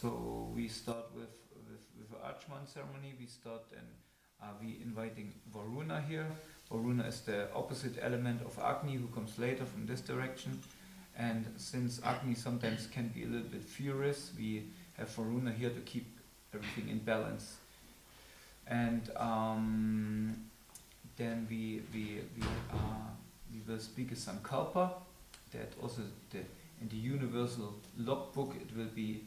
So we start with the Archman ceremony. We start and we inviting Varuna here. Varuna is the opposite element of Agni, who comes later from this direction. And since Agni sometimes can be a little bit furious, we have Varuna here to keep everything in balance. And then we will speak a Sankalpa. That also in the universal logbook it will be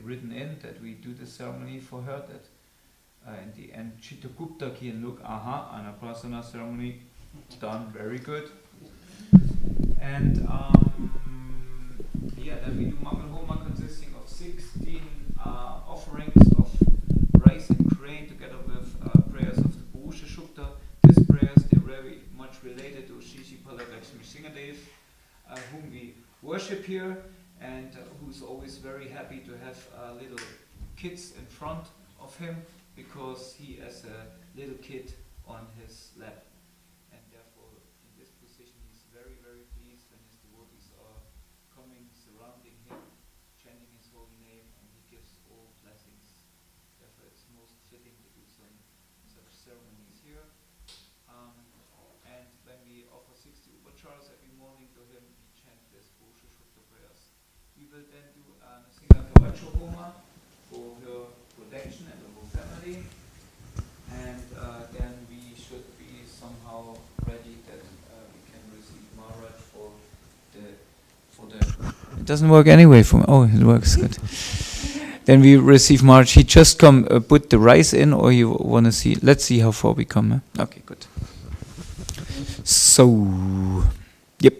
written in that we do the ceremony for her. That in the end Chittagupta can look, and a prasana ceremony done, very good. And then we do Mangal Homa consisting of 16 offerings of rice and grain together with prayers of the Purusha Shukta. These prayers, they're very much related to Shishipala Lakshmi Singadev, whom we worship here, and who's always very happy to have little kids in front of him, because he has a little kid on his lap. And therefore, in this position, he's very, very pleased when his devotees are coming, surrounding him, chanting his holy name, and he gives all blessings. Therefore, it's most fitting to do such ceremonies here. And when we offer 60 upacharas every morning to him, we chant this Purusha Shukta prayers. We will then do Nasinga Kavacha Homa for her protection and the whole family. And then we should be somehow ready that we can receive Maharaj for the. It doesn't work anyway for me. Oh, it works good. Then we receive Maharaj. He just come put the rice in, or you want to see? Let's see how far we come. Okay, good. So, yep.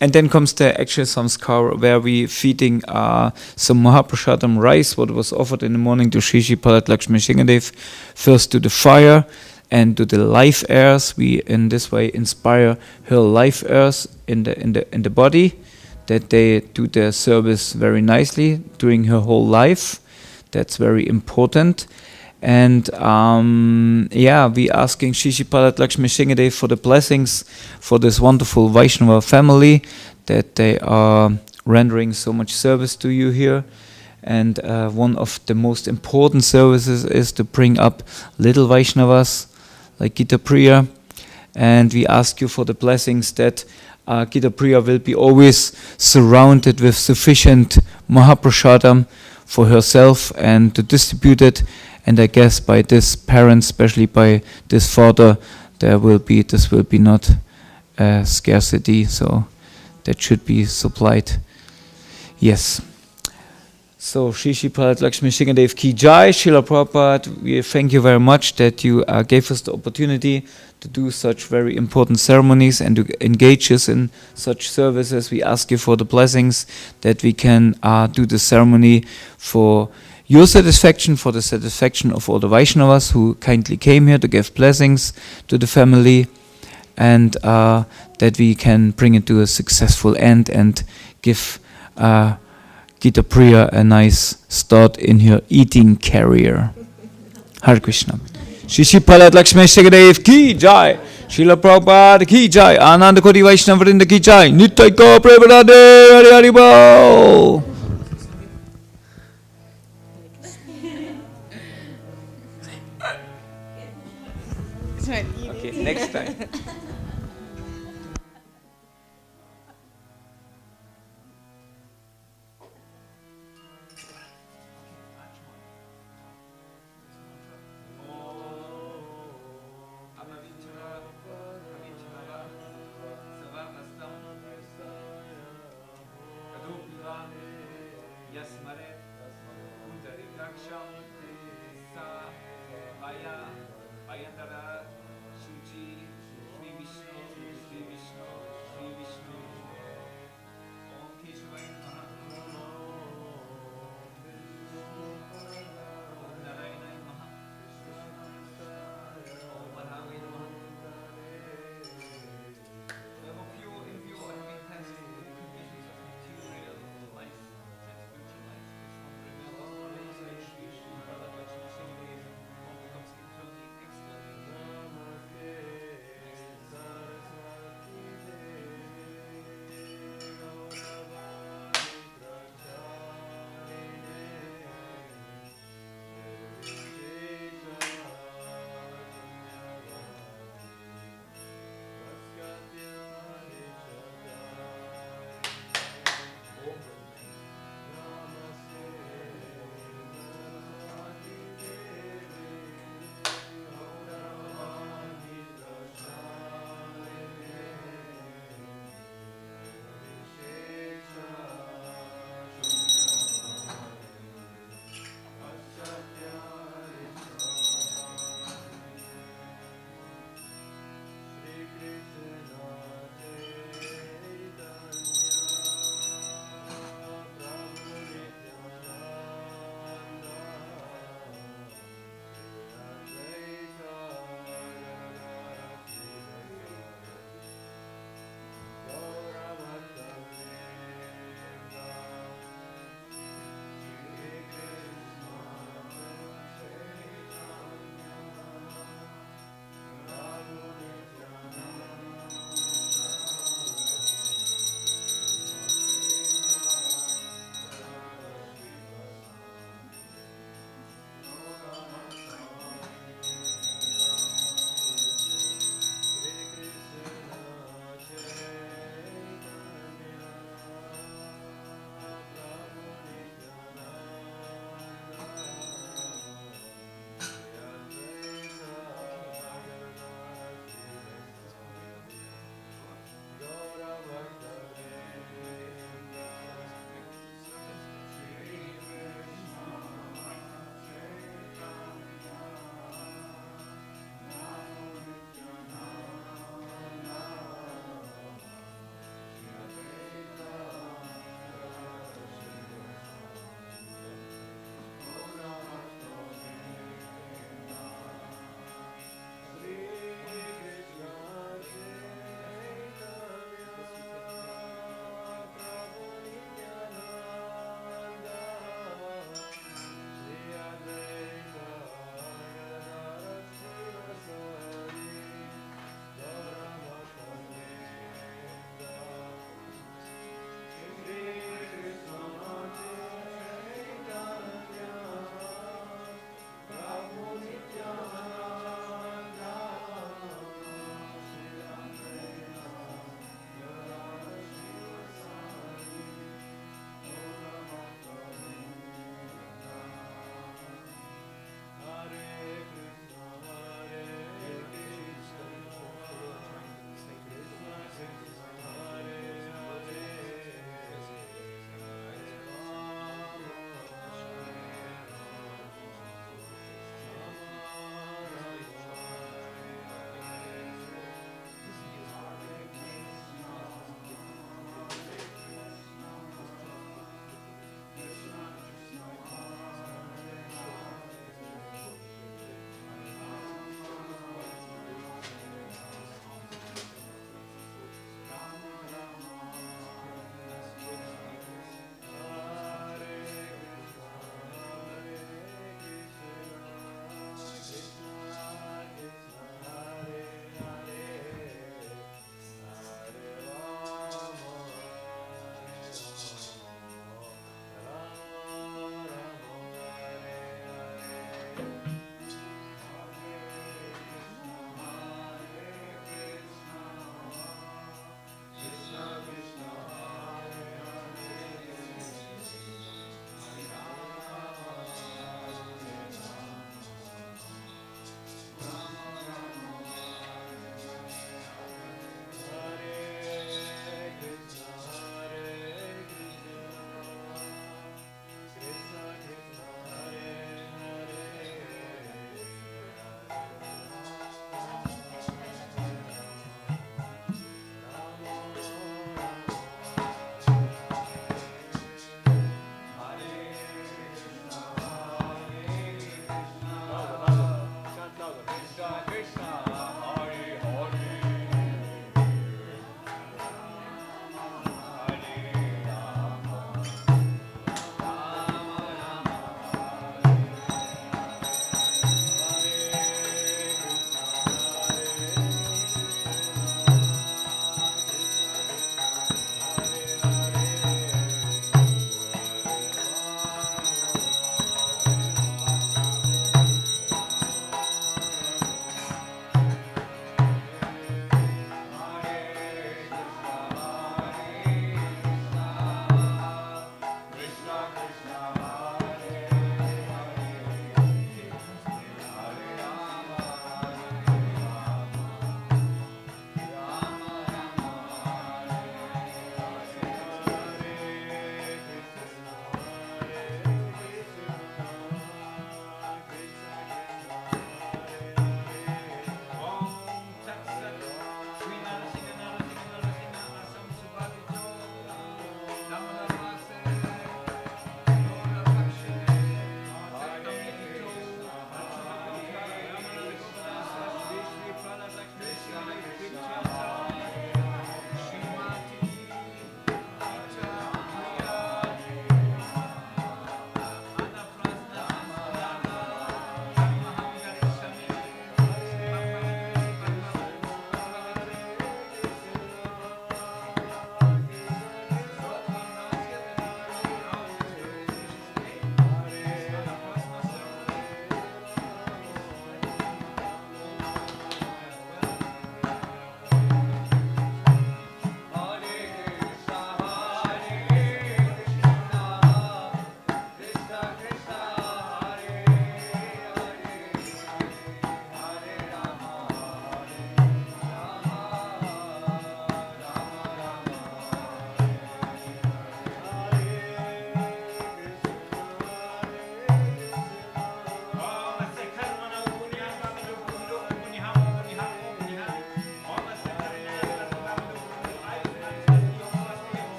And then comes the actual samskar, where we feeding some Mahaprasadam rice, what was offered in the morning to Shri Palat Lakshmi Shingadev, first to the fire and to the life airs. We in this way inspire her life airs in the body, that they do their service very nicely during her whole life. That's very important. And we asking Shishipala Lakshmi Shingadev for the blessings for this wonderful Vaishnava family, that they are rendering so much service to you here. And one of the most important services is to bring up little Vaishnavas like Gitapriya. And we ask you for the blessings that Gitapriya will be always surrounded with sufficient Mahaprasadam for herself and to distribute it. And I guess by this parent, especially by this father, this will be not a scarcity, so that should be supplied. Yes. So Shri Palat Lakshmi Shingadev Ki Jai, Srila Prabhupada, we thank you very much that you gave us the opportunity to do such very important ceremonies and to engage us in such services. We ask you for the blessings that we can do the ceremony for your satisfaction, for the satisfaction of all the Vaishnavas who kindly came here to give blessings to the family, and that we can bring it to a successful end and give Gitapriya a nice start in her eating career. Hare Krishna. Shri Palat Lakshmi Shingadev Ki Jai, Srila Prabhupada Ki Jai, Ananda Koti Vaishnava Vrinda Ki Jai, Nitya Ko Prabhupada Hari Hari Bol. Okay, next time.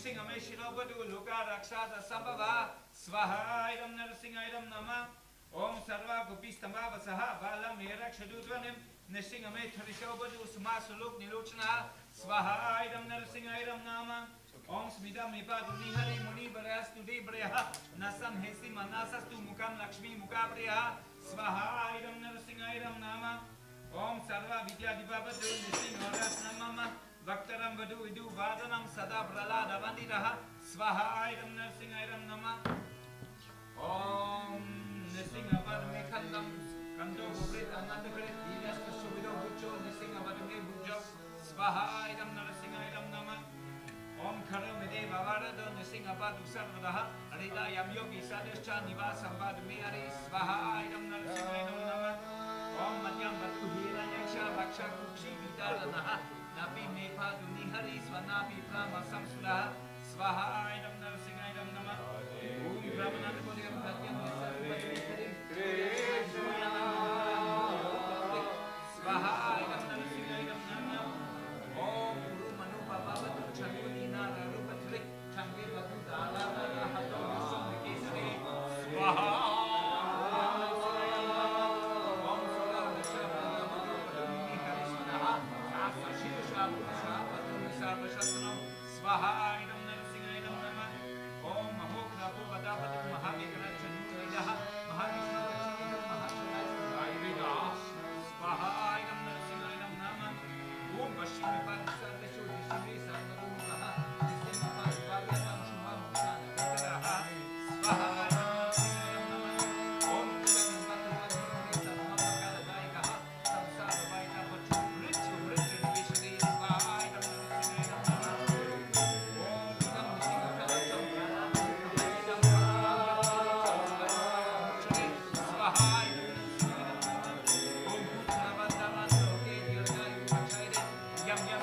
Nrsimhame Shirobadu Luka Rakshasa Sambhava Swaha Idam Nrsimha Idam Nama Om Sarva Gopistamba Vasaha Balam Yerakshadudvanim Nrsimhame Tharishobadu Smasuluk Niluchana Swaha Idam Nrsimha Idam Nama Om Smidam Nipadu Nihari Muni Barastu Debraha Nasam Hesi Manasastu Mukam Lakshmi Mukabriya Swaha Idam Nrsimha Idam Nama Om Sarva Vidya Dibabadu Nrsimha Ras Namama Vaktaram Vadu Vidu Vadanam Sada Pralada Vandiraha Swaha Idam Nrsimha Idam Nama Om Nrsimha Vadame Kandam Kanto Goprit Anandakrit Dinasta Subido Bucho Nrsimha Vadame Bujo Swaha Idam Nrsimha Idam Nama Om Karamede Vavarado Nrsimha Vadu Sarvadaha Arida Yamyogi Sadescha Nivasam Vadame Ari Swaha Idam Nrsimha Idam Nama Om Madhyam Vadu Hiranyaksha Vaksha Kukshi Vidaranaha Napi Mepa Dunihari Swanapi Prama Samsula Swaha Idam Nrsimha Idam Nama Om Brahmana Kodiyam Tatyam Swaha Idam Nrsimha Idam Nama Om Guru Manu Baba Vadu Changudina Rupa Trik Changi Vadu Dala Hato Yusum Kesari Swaha Swaha Idam Nrsimha Idam Nama Om Mahokrapu Vadavadu Mahavikara Chanuridaha Mahavishnu Chidam Mahashana Swaha Idam Nrsimha Idam Nama Om Vashimi Padisarva Shuri Shri Sarvarukaha Nisimha Padvavyam Shubham Bhutana Vitaraha Swaha Idam Nrsimha Idam Nama Om Kulam Vatavadu Sarvapakala Daikaha Samsara Vaita Pachu Mrityu Mrityu Nivishri Swaha Idam Nrsimha Idam Nama Yam yam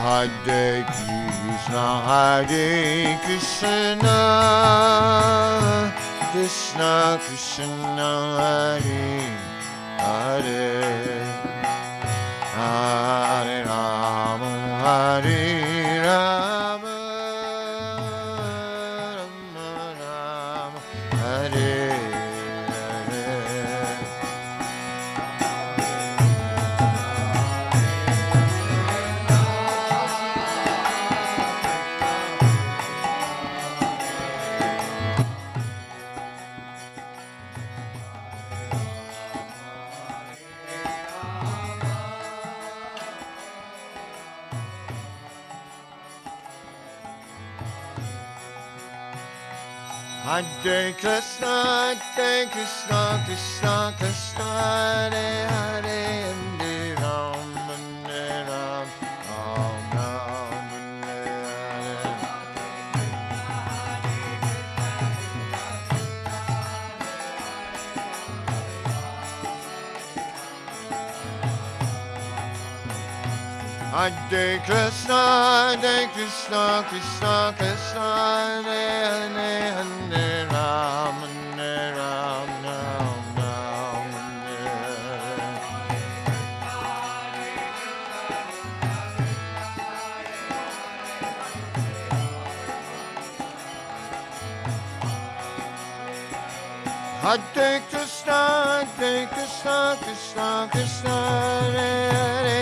Hare Krishna, Hare Krishna, Krishna Krishna, Hare Hare, Hare Rama, Hare Rama, Rama Rama, Hare Hare. Hare Krishna, Hare Krishna, Krishna Krishna, Hare Hare, Hare Rama, Hare Rama, Rama Rama, Hare Krishna, Hare Krishna, Krishna Krishna, Hare Hare, Hare Rama, Hare Rama, Rama Hare Krishna, Hare Krishna, Krishna Krishna, Hare Hare,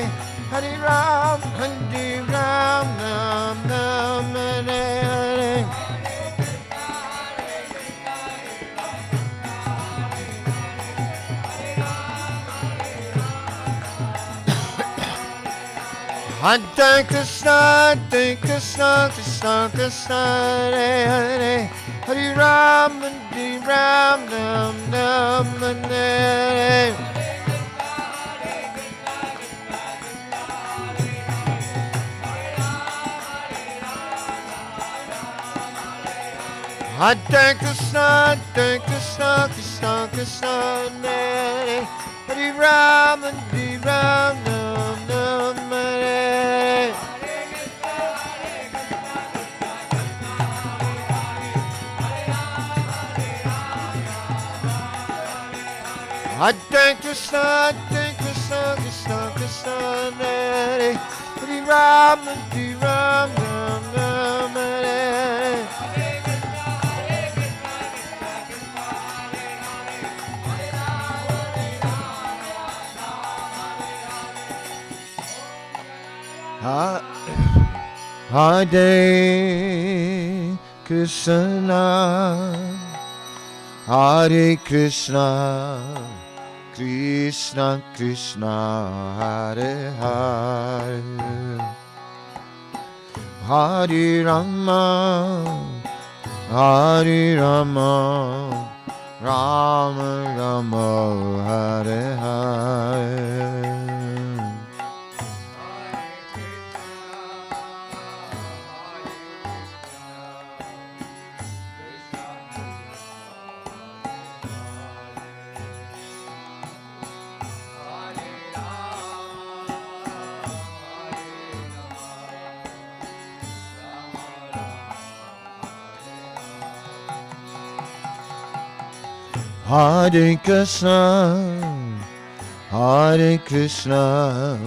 Hare Ram, Ram Ram, Hare Hare. Hare Krishna, Hare Krishna, Krishna Krishna, Hare Hare, Hare Ram, Ram Ram, Hare Hare. Hare Krishna, Hare Krishna, Krishna Krishna, Hare Hare, Hare Ram, Ram Hare Hare. Hare Krishna, Hare Krishna, Krishna Krishna, Hare Hare Ram, Ram Hare Hare. Hare Krishna, Hare Krishna, Krishna Krishna, Hare Hare, Hare Rama, Hare Rama, Rama Rama, Hare Hare. Hare Krishna, Hare Krishna,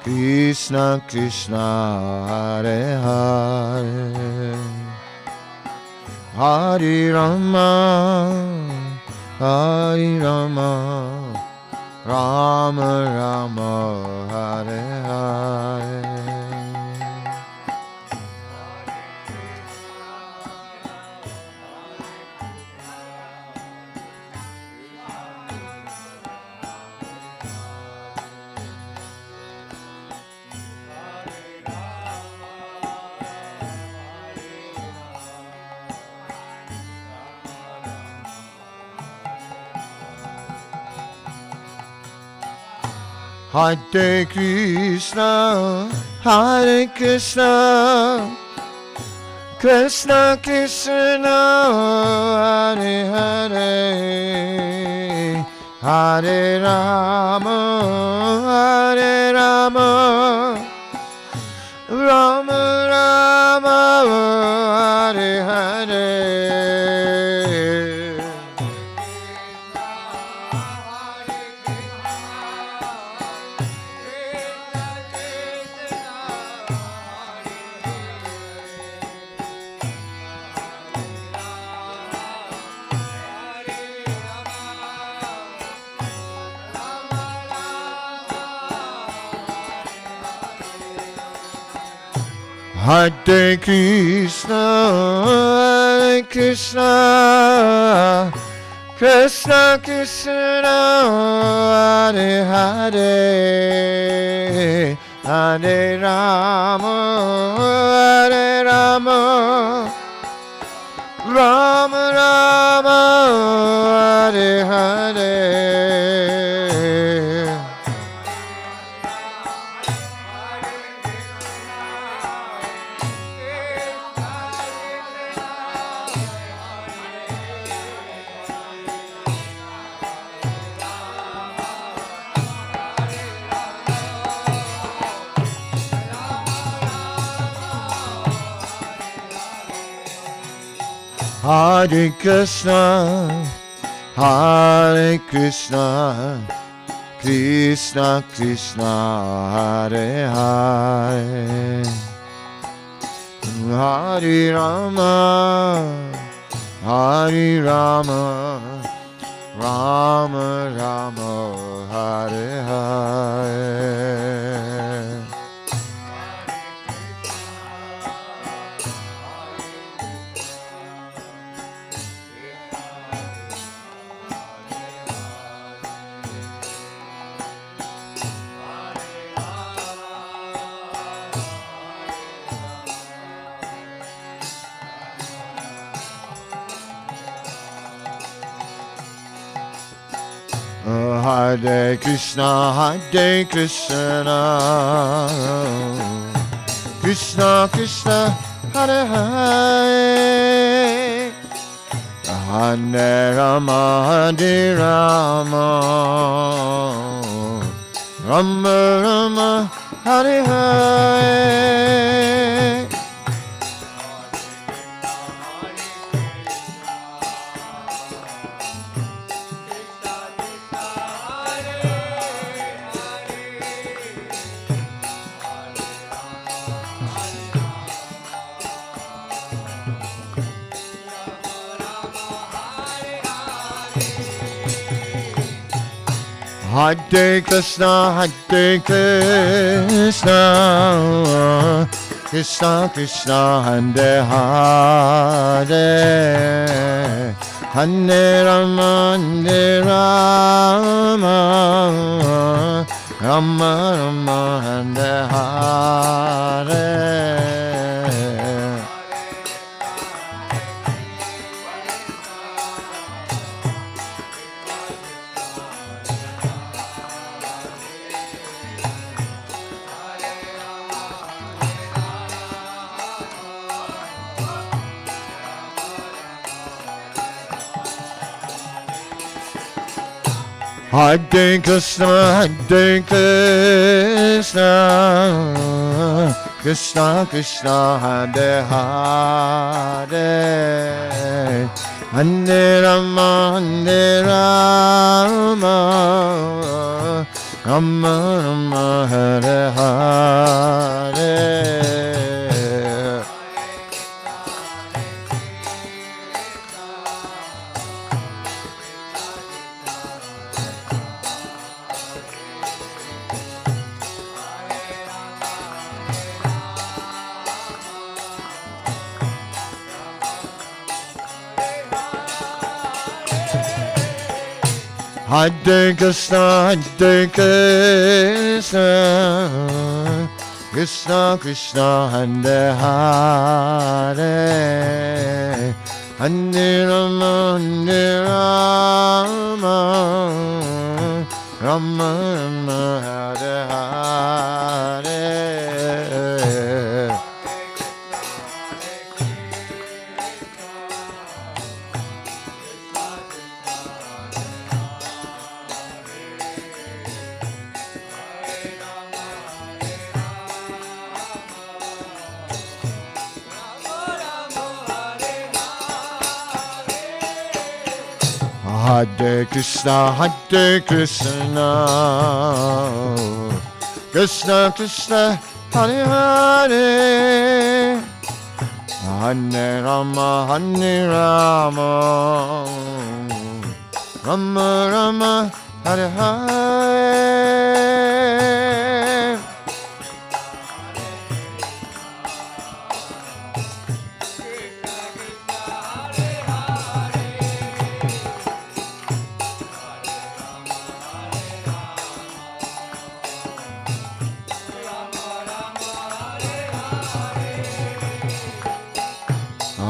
Krishna Krishna, Hare Hare, Hare Rama, Hare Rama, Rama Rama, Hare Hare. Hare Krishna, Hare Krishna, Krishna Krishna, Hare Hare, Hare Rama, Hare Rama, Rama Rama, Hare Hare. Hare Krishna, Hare Krishna, Krishna Krishna, Hare Hare, Hare Rama, Hare Rama, Rama Rama, Hare Hare. Hare Krishna, Hare Krishna, Krishna Krishna, Hare Hare, Hare Rama, Hare Rama, Rama Rama, Hare Hare. Hare Krishna, Hare Krishna, Krishna Krishna, Hare Hare, Hare Rama, Hare Rama, Rama Rama, Hare Hare. Hare Krishna, Hare Krishna, Krishna Krishna, Hare Hare, Hare Rama, Hare Rama, Rama Rama, Hare Hare. Hare Krishna, Hare Krishna, Krishna Krishna, Hare Hare, Hare Rama, Hare Rama, Rama Rama, Hare Hare. Hare Krishna, Hare Krishna, Krishna Krishna, Hare Hare, Hare Rama, Hare Rama, Rama Rama, Hare Hare Krishna, Hare Krishna, Krishna Krishna, Hare Hare, Hare Rama, Hare Rama, Rama Rama, Hare Hare.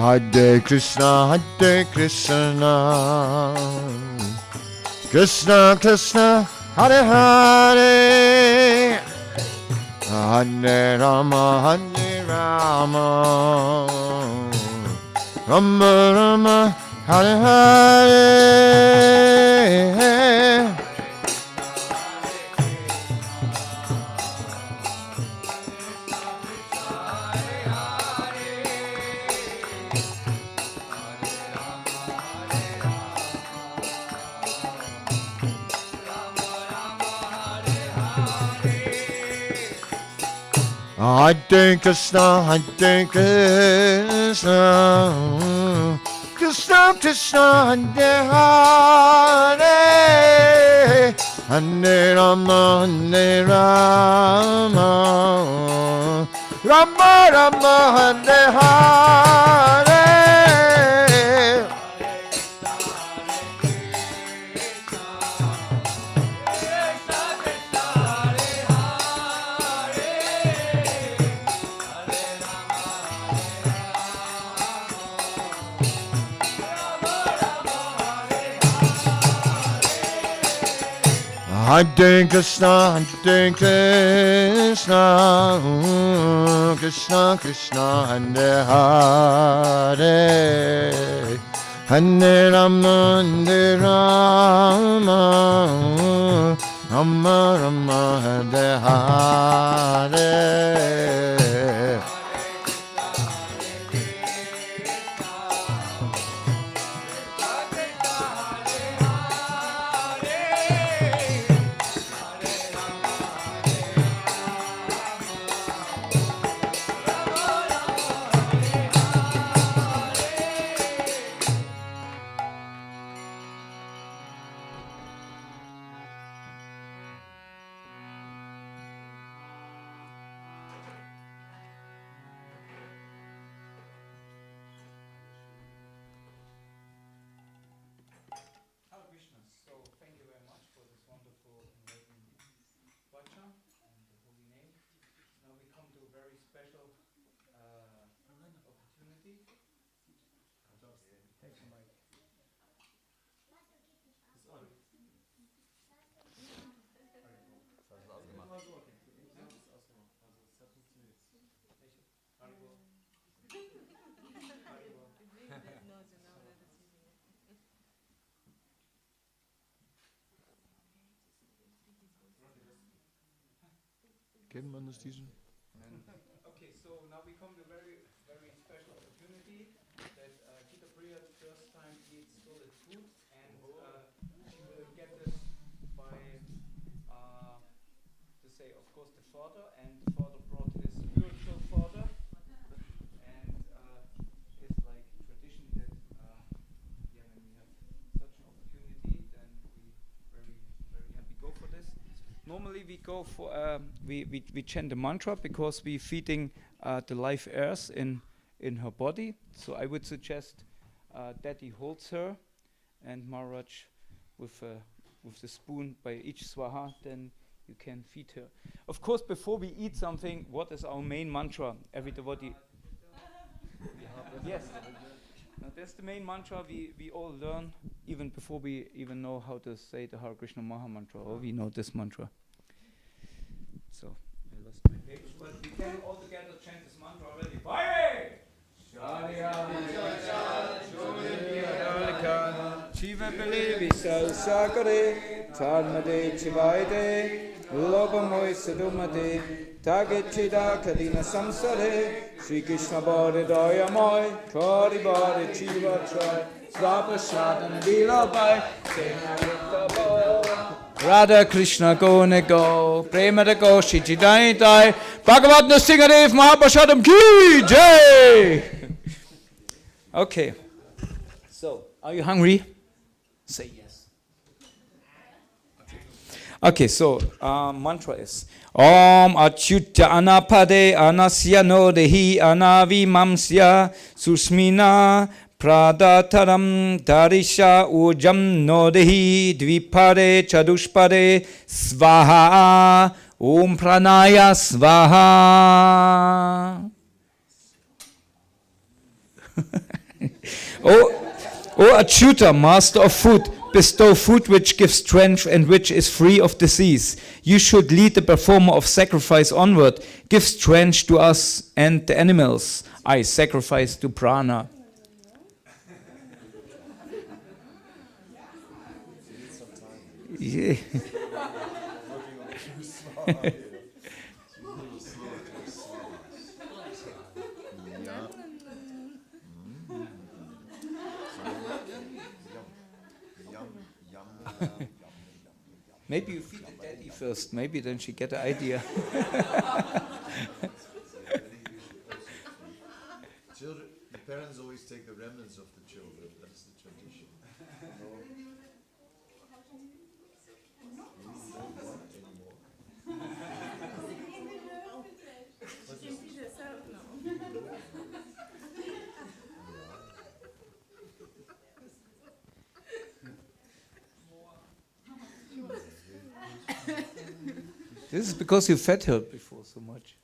Hare Krishna, Hare Krishna, Krishna Krishna, Hare Hare, Hare Rama, Hare Rama, Rama Rama, Hare Hare. Hare Krishna, Hare Krishna, Krishna Krishna, Hare Hare, Hare Rama, Hare Rama, Rama Rama, Hare Hare. Hare Krishna, Hare Krishna, Krishna Krishna, Hare Hare, Hare Rama, Hare Rama, Rama Rama, Hare Hare. Kennt man das diesen? Okay, so now we come to a very, very special opportunity that Gitapriya first time eats solid food, and she will get this by, to say, of course, the father, and the father brought his spiritual father, and it's like tradition that, yeah, when we have such an opportunity, then we very, very happy go for this. Normally we go for we chant the mantra because we feeding the life airs in her body. So I would suggest Daddy holds her and Maharaj with the spoon by each swaha, then you can feed her. Of course, before we eat something, what is our main mantra? Everybody. Yes. Now that's the main mantra we all learn even before we even know how to say the Hare Krishna Maha Mantra, or we know this mantra. So I lost my page, but we can all together chant this mantra already. Bye! Shiva believe so sakare, Tarmade Chivaide, Lobamoy Sadumade, Tagichida Kadina Samsare, Sri Krishna Bode Doyamoy, Kari Bode Chiva Try, Svaprasadam Vilobai, Radha Krishna Go Nego, Prema Go Shichidai Dai, Bhagavat Nrsingadev Mahaprashadam Ki Jai! Okay, so are you hungry? Say yes. Okay, so mantra is Om Achyuta Anapade Anasya Nodehi Anavimamsya Susmina Pradataram Darisha Ujam Nodehi Dvipade Chadushpade Svaha Om Pranaya Svaha. O Achyuta, master of food, bestow food which gives strength and which is free of disease. You should lead the performer of sacrifice onward. Give strength to us and the animals. I sacrifice to prana. Yeah. Maybe you feed the daddy first. Maybe then she get the idea. Children, the parents always take the remnants of the children. That's the tradition. This is because you fed her before so much.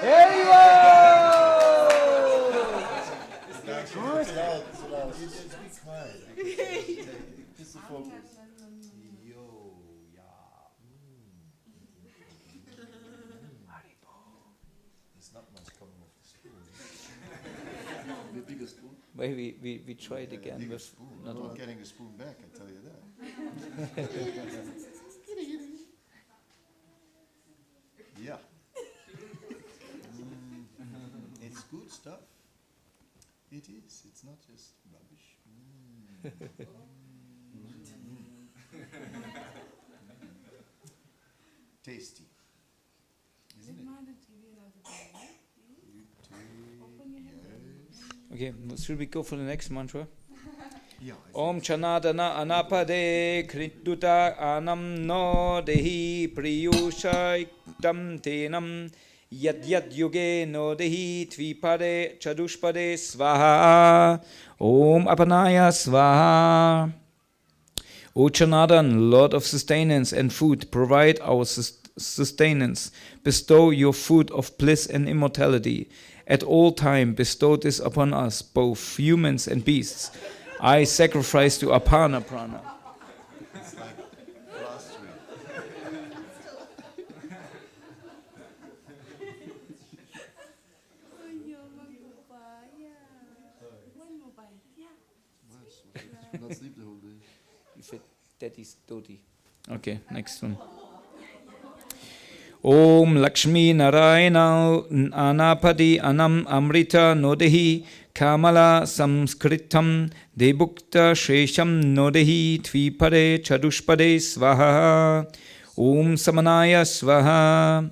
There you are! Just the focus. There's not much coming off the spoon. The bigger spoon? Maybe we try it again with spoon. not Not getting a spoon back, I tell you that. Yeah. It's good stuff. It is. It's not just rubbish. Tasty. Isn't it? Okay, should we go for the next mantra? Yeah. Om Chanadana Anapade Krituta Anam No Dehi Priyushai Tam Tenam Yad Yad Yuge No Dehi Tvipade Chadushpade Svaha Om Apanaya Svaha. O Chanadan, Lord of sustenance and food, provide our sustenance. Bestow your food of bliss and immortality. At all time bestow this upon us, both humans and beasts. I sacrifice to Apana Prana. It's like plastering. Not sleep the whole day. You fed daddy's doti. Okay, next one. Om Lakshmi Narayana Anapadi Anam Amrita Nodehi Kamala Samskritam Debukta Shesham Nodehi Tvipade Chadushpade Svaha Om Samanaya Svaha.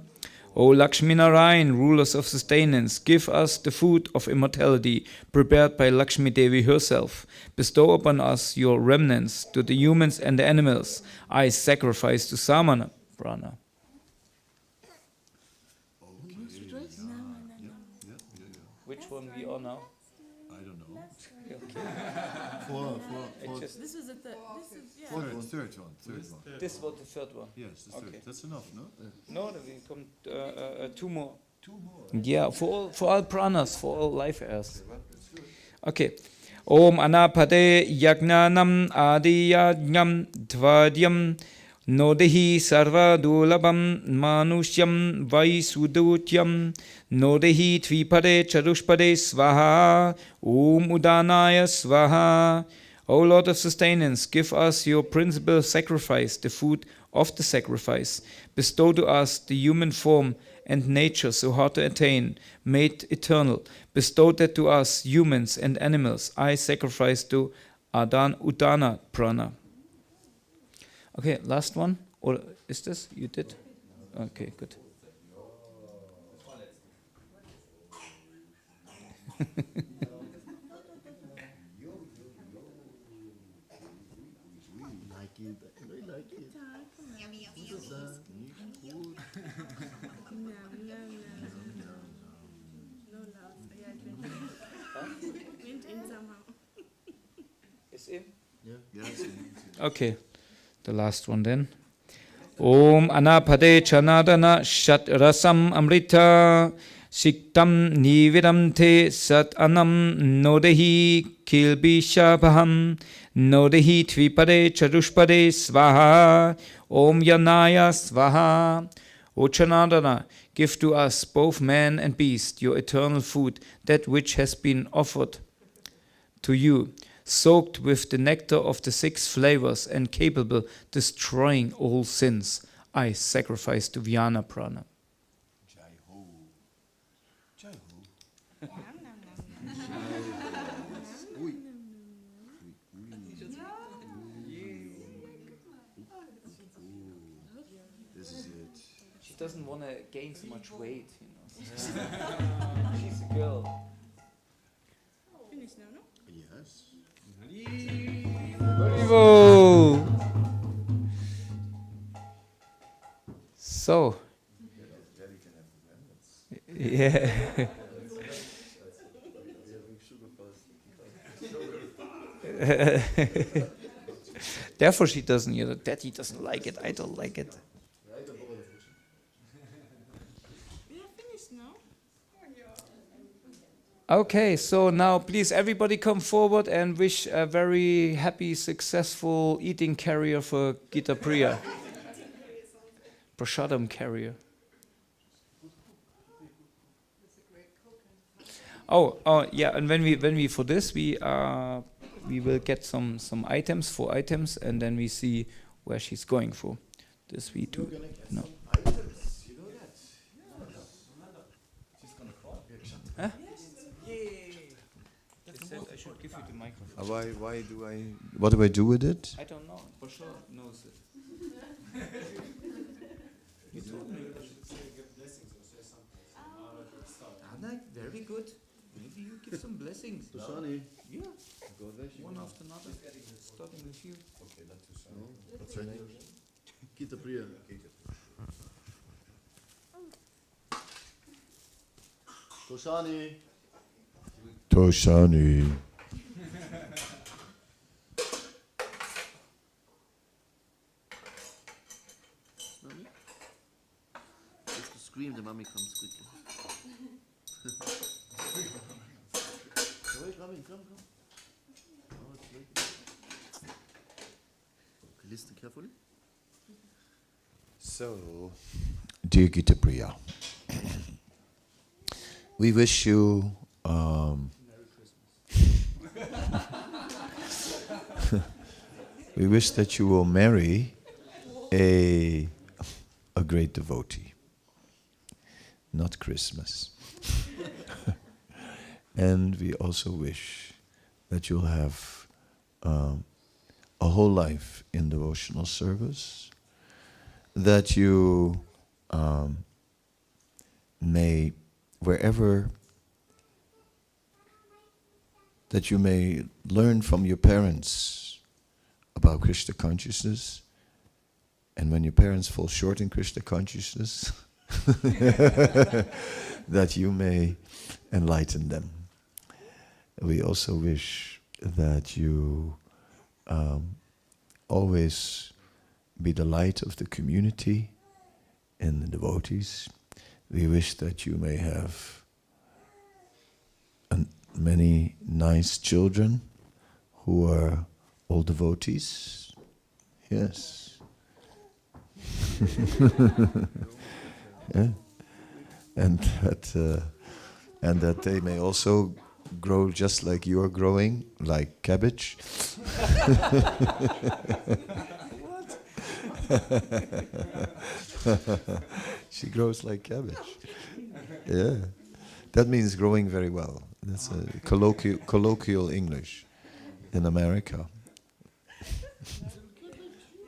O Lakshmi Narayan, rulers of sustenance, give us the food of immortality prepared by Lakshmi Devi herself. Bestow upon us your remnants to the humans and the animals. I sacrifice to Samana Prana. Which one we are now? I don't know. Okay. Four. Just, This was a third. This is Third one. Third one. this was the third one. Yes, the third. Okay. That's enough, no? No, then we come two more. Two more. Yeah, for all pranas, for all life airs. Okay. Om Anapade Yagnanam Adi Yajnam Dvadyam Nodehi sarva dulabam manushyam vaisudutyam. Nodehi tvipade charushpade svaha. Udanaya svaha. O Lord of Sustenance, give us your principal sacrifice, the food of the sacrifice. Bestow to us the human form and nature so hard to attain, made eternal. Bestow that to us, humans and animals. I sacrifice to Udana Prana. Okay, last one. Or is this? You did? Okay, good. Like it. I like it. Was ist das? Nicht gut. No love. Yeah, it went in somehow. Is in? Yeah. Yes. Okay, the last one then. Om Anapade Chanadana Shat Rasam Amrita Siktam Nividam Te Sat Anam Nodehi Kilbishabham Nodehi Tvipade Charushpade Svaha Om Yanaya Svaha. O Chanadana, give to us, both man and beast, your eternal food, that which has been offered to you, soaked with the nectar of the 6 flavors and capable destroying all sins. I sacrifice to Vyana Prana. Jai Ho. Jai Ho. Ui. This is it. She doesn't want to gain so much weight, you know. She's a girl. Finish now, no? Yes. Bravo! So, yeah. Therefore she doesn't, you know, Daddy doesn't like it, I don't like it. We are finished now. Okay, so now please everybody come forward and wish a very happy, successful eating career for Gitapriya. Prasadam carrier. Oh, yeah. And when we for this we will get some items, 4 items, and then we see where she's going for. This we do. No. Items, you know that? She's gonna call. Huh? I should give you the microphone. Why do I? What do I do with it? I don't know. For sure knows it. You told me. Anna, very good. Maybe you give some blessings. Tusani. Yeah. Go weg. One after another. Starting with you. Okay, not Tusani. What's her name? Gitapriya. Tosani. Tosani. If you scream, the mommy comes quickly. Wait, come. Oh, it's late. Okay, listen carefully. So, dear Gitapriya, we wish you we wish that you will marry a great devotee, not Christmas. And we also wish that you'll have a whole life in devotional service, that you may, wherever, that you may learn from your parents about Krishna consciousness, and when your parents fall short in Krishna consciousness, that you may enlighten them. We also wish that you always be the light of the community and the devotees. We wish that you may have many nice children who are all devotees. Yes. Yeah. And that they may also grow just like you are growing, like cabbage. She grows like cabbage. Yeah. That means growing very well. That's a colloquial English in America.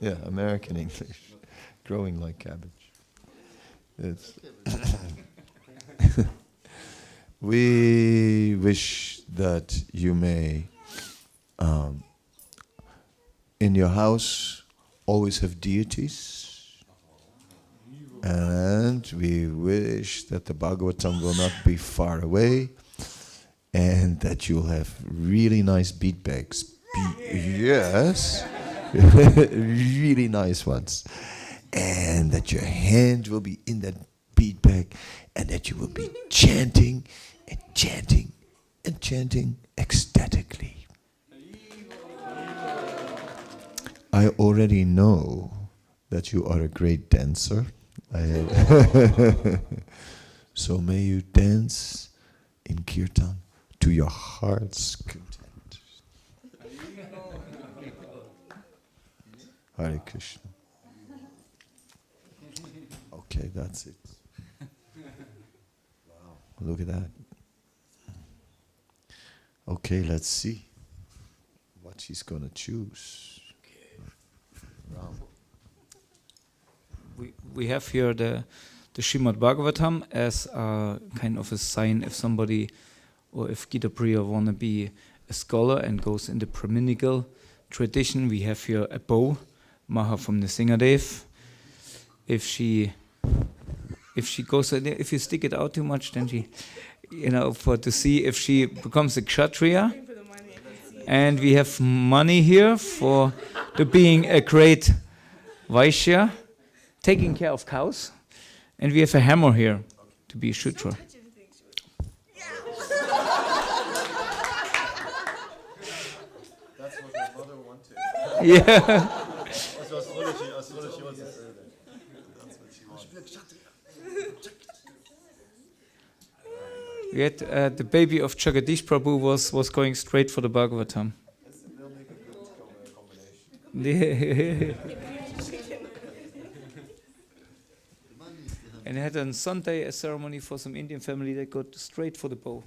Yeah, American English. Growing like cabbage. It's we wish that you may, in your house, always have deities. And we wish that the Bhagavatam will not be far away, and that you'll have really nice bead bags. Yes, really nice ones. And that your hand will be in that bead bag, and that you will be chanting and chanting and chanting ecstatically. I already know that you are a great dancer. So may you dance in kirtan to your heart's content. Hare Krishna. Okay, that's it. Wow, look at that. Okay, let's see what she's gonna choose. Wow. We have here the Srimad Bhagavatam as a kind of a sign if somebody, or if Gitapriya want to be a scholar and goes in the Brahminical tradition. We have here a bow, Maha from the Singadev. If she goes, if you stick it out too much, then she, for to see if she becomes a Kshatriya. And we have money here for to being a great Vaishya, taking care of cows. And we have a hammer here to be a Shudra. That's what my mother wanted. Yeah. That's what she wanted to say. That's what she wanted. Yet the baby of Jagadish Prabhu was going straight for the Bhagavatam. They'll make a good combination. And I had on Sunday a ceremony for some Indian family that got straight for the bow.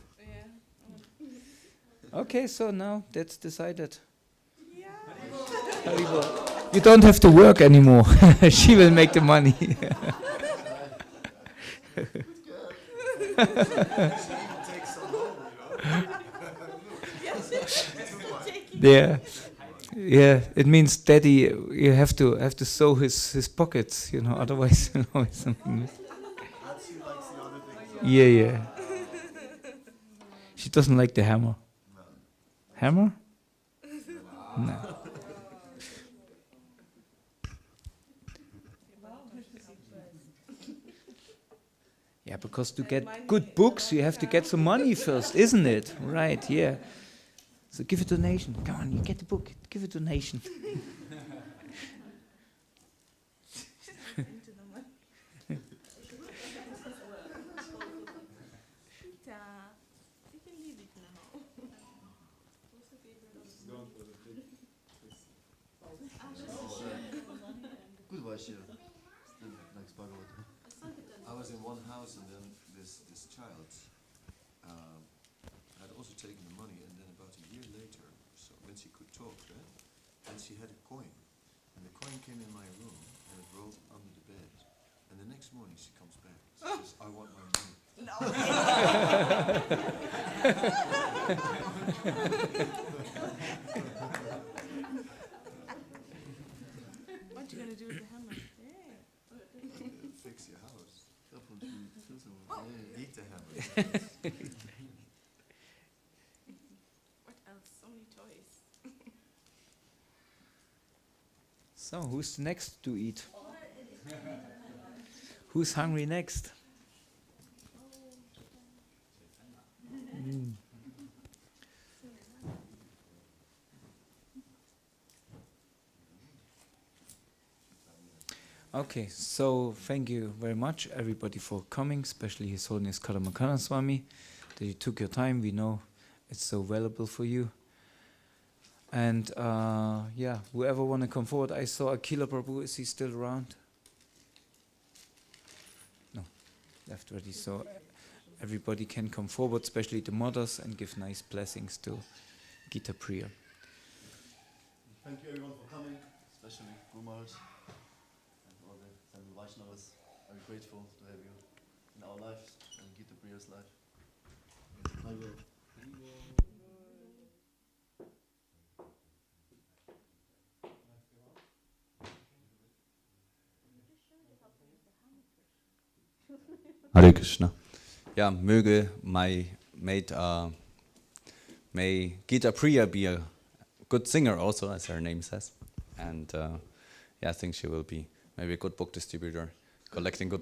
Okay, so now that's decided. Haribol. You don't have to work anymore. She will make the money. Yeah, yeah. It means daddy. You have to sew his pockets, Otherwise, it's something. Yeah. She doesn't like the hammer. Hammer? No. Yeah, because to get good books, you have to get some money first, isn't it? Right, yeah. So give a donation. Come on, you get the book. Give a donation. Good Vaishya. Still likes Bhagavatam. I was in one house, and then this child had also taken the money, and then about a year later, so when she could talk, and she had a coin, and the coin came in my room, and it rolled under the bed, and the next morning she comes back, she says, "I want my money." What you gonna do with the hammer? Fix your house. Eat the hammer. What else? So many toys. So, who's next to eat? Who's hungry next? Okay, so thank you very much, everybody, for coming, especially His Holiness Kalamakana Swami, that you took your time. We know it's so valuable for you. And yeah, whoever want to come forward, I saw Akila Prabhu. Is he still around? No, left already. So everybody can come forward, especially the mothers, and give nice blessings to Gitapriya. Thank you everyone for coming, especially Gurus and all the Temple Vaishnavas. I'm grateful to have you in our lives and Gita Priya's life. I will. Hare Krishna. Yeah, möge may Gita Priya be a good singer also, as her name says. And yeah, I think she will be maybe a good book distributor, collecting good